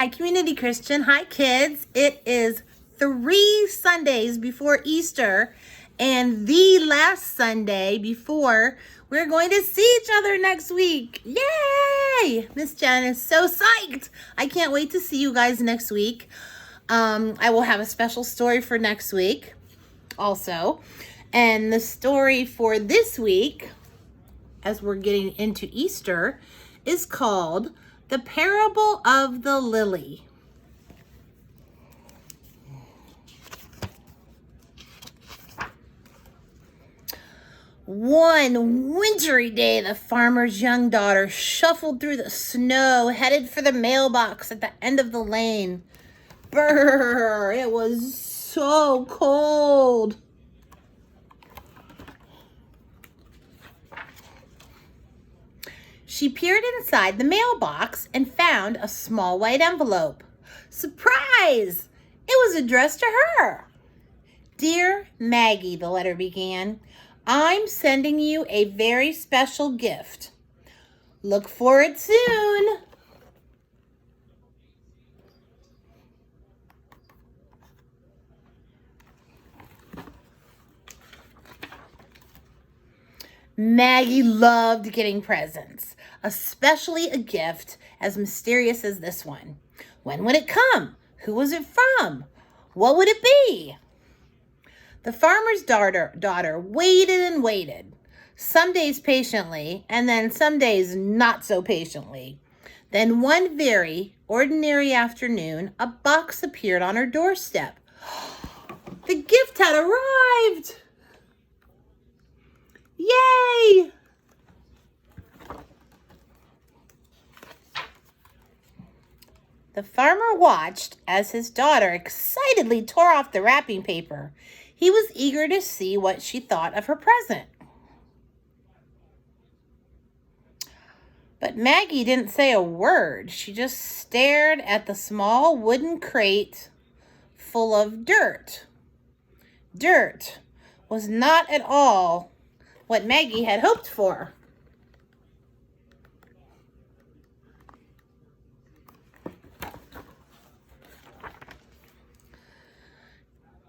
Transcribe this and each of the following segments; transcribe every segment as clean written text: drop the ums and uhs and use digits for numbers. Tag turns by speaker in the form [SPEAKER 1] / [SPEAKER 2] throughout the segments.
[SPEAKER 1] Hi, Community Christian. Hi, kids. It is 3 Sundays before Easter and the last Sunday before we're going to see each other next week. Yay! Miss Jen is so psyched. I can't wait to see you guys next week. I will have a special story for next week also. And the story for this week, as we're getting into Easter, is called The Parable of the Lily. One wintry day, the farmer's young daughter shuffled through the snow, headed for the mailbox at the end of the lane. Brrr! It was so cold. She peered inside the mailbox and found a small white envelope. Surprise! It was addressed to her. Dear Maggie, the letter began, I'm sending you a very special gift. Look for it soon. Maggie loved getting presents, especially a gift as mysterious as this one. When would it come? Who was it from? What would it be? The farmer's daughter waited and waited, some days patiently, and then some days not so patiently. Then one very ordinary afternoon, a box appeared on her doorstep. The gift had arrived! Yay! The farmer watched as his daughter excitedly tore off the wrapping paper. He was eager to see what she thought of her present. But Maggie didn't say a word. She just stared at the small wooden crate full of dirt. Dirt was not at all what Maggie had hoped for.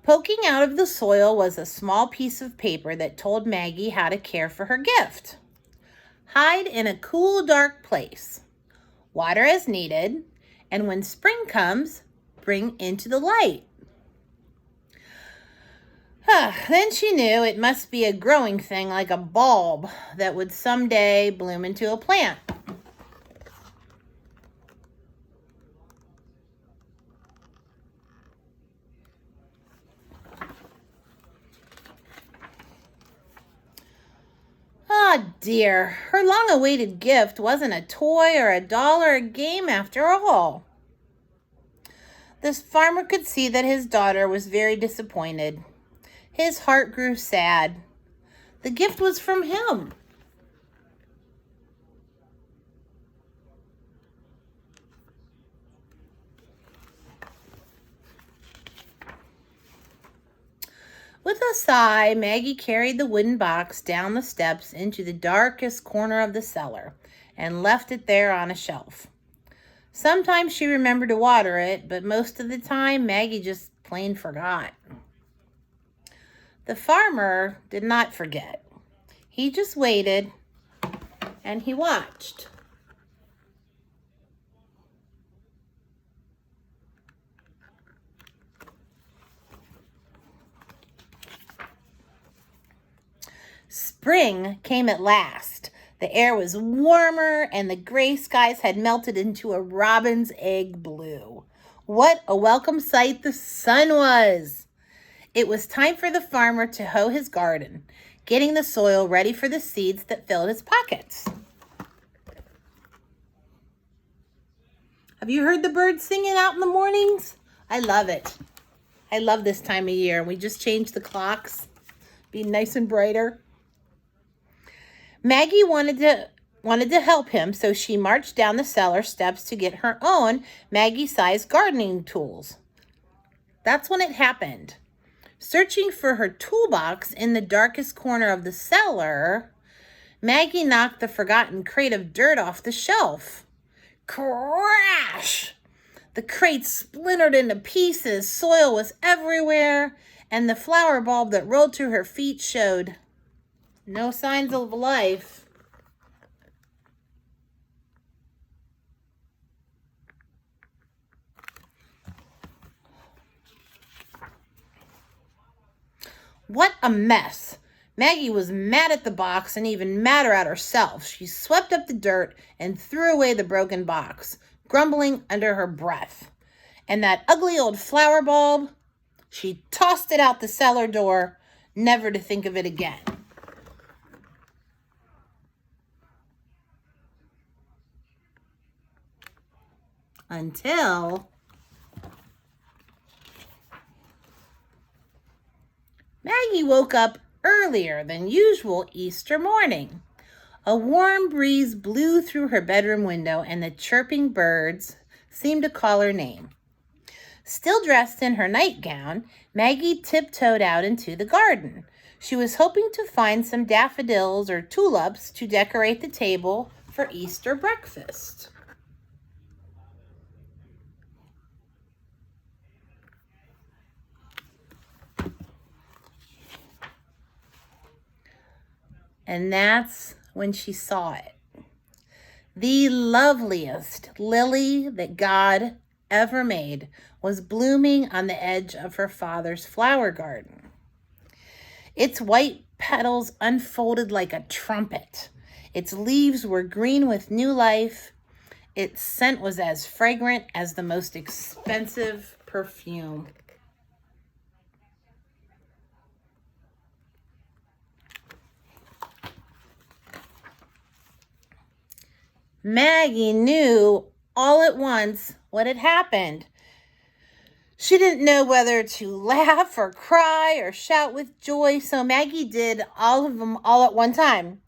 [SPEAKER 1] Poking out of the soil was a small piece of paper that told Maggie how to care for her gift. Hide in a cool, dark place. Water as needed, and when spring comes, bring into the light. Then she knew it must be a growing thing like a bulb that would someday bloom into a plant. Ah, dear, her long-awaited gift wasn't a toy or a doll or a game after all. This farmer could see that his daughter was very disappointed. His heart grew sad. The gift was from him. With a sigh, Maggie carried the wooden box down the steps into the darkest corner of the cellar and left it there on a shelf. Sometimes she remembered to water it, but most of the time Maggie just plain forgot. The farmer did not forget. He just waited and he watched. Spring came at last. The air was warmer and the gray skies had melted into a robin's egg blue. What a welcome sight the sun was! It was time for the farmer to hoe his garden, getting the soil ready for the seeds that filled his pockets. Have you heard the birds singing out in the mornings? I love it. I love this time of year. We just changed the clocks, be nice and brighter. Maggie wanted to help him, so she marched down the cellar steps to get her own Maggie-sized gardening tools. That's when it happened. Searching for her toolbox in the darkest corner of the cellar, Maggie knocked the forgotten crate of dirt off the shelf. Crash! The crate splintered into pieces, soil was everywhere, and the flower bulb that rolled to her feet showed no signs of life. What a mess. Maggie was mad at the box and even madder at herself. She swept up the dirt and threw away the broken box, grumbling under her breath. And that ugly old flower bulb, she tossed it out the cellar door, never to think of it again. Until Maggie woke up earlier than usual Easter morning. A warm breeze blew through her bedroom window and the chirping birds seemed to call her name. Still dressed in her nightgown, Maggie tiptoed out into the garden. She was hoping to find some daffodils or tulips to decorate the table for Easter breakfast. And that's when she saw it. The loveliest lily that God ever made was blooming on the edge of her father's flower garden. Its white petals unfolded like a trumpet. Its leaves were green with new life. Its scent was as fragrant as the most expensive perfume. Maggie knew all at once what had happened. She didn't know whether to laugh or cry or shout with joy, so Maggie did all of them all at one time.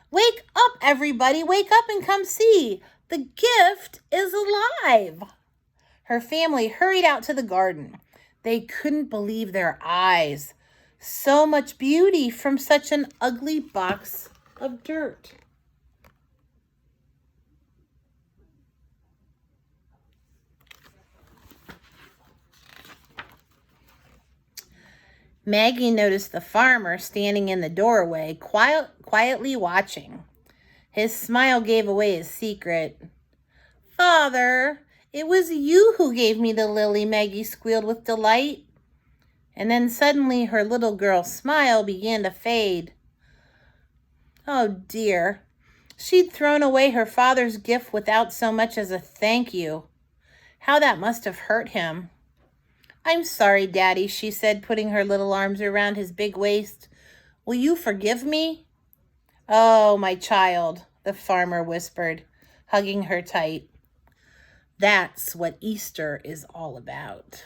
[SPEAKER 1] Wake up, everybody. Wake up and come see. The gift is alive. Her family hurried out to the garden. They couldn't believe their eyes. So much beauty from such an ugly box of dirt. Maggie noticed the farmer standing in the doorway, quietly watching. His smile gave away his secret. "Father, it was you who gave me the lily," Maggie squealed with delight. And then suddenly her little girl smile began to fade. Oh dear, she'd thrown away her father's gift without so much as a thank you. How that must have hurt him. "I'm sorry, Daddy," she said, putting her little arms around his big waist. "Will you forgive me?" "Oh, my child," the farmer whispered, hugging her tight. That's what Easter is all about.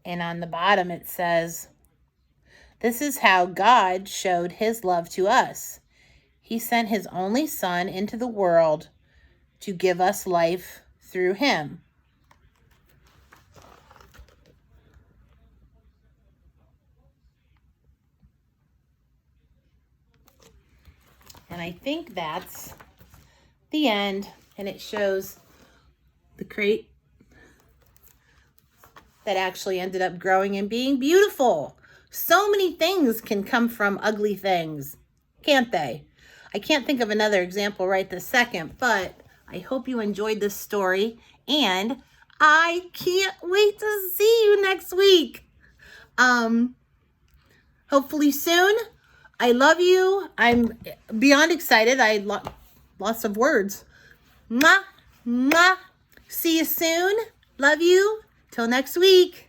[SPEAKER 1] And on the bottom it says, "This is how God showed his love to us. He sent his only Son into the world to give us life through him." And I think that's the end. And it shows the crate that actually ended up growing and being beautiful. So many things can come from ugly things, can't they? I can't think of another example right this second, but I hope you enjoyed this story. And I can't wait to see you next week. Hopefully soon. I love you. I'm beyond excited. I lots of words. Mwah, mwah. See you soon. Love you. Till next week.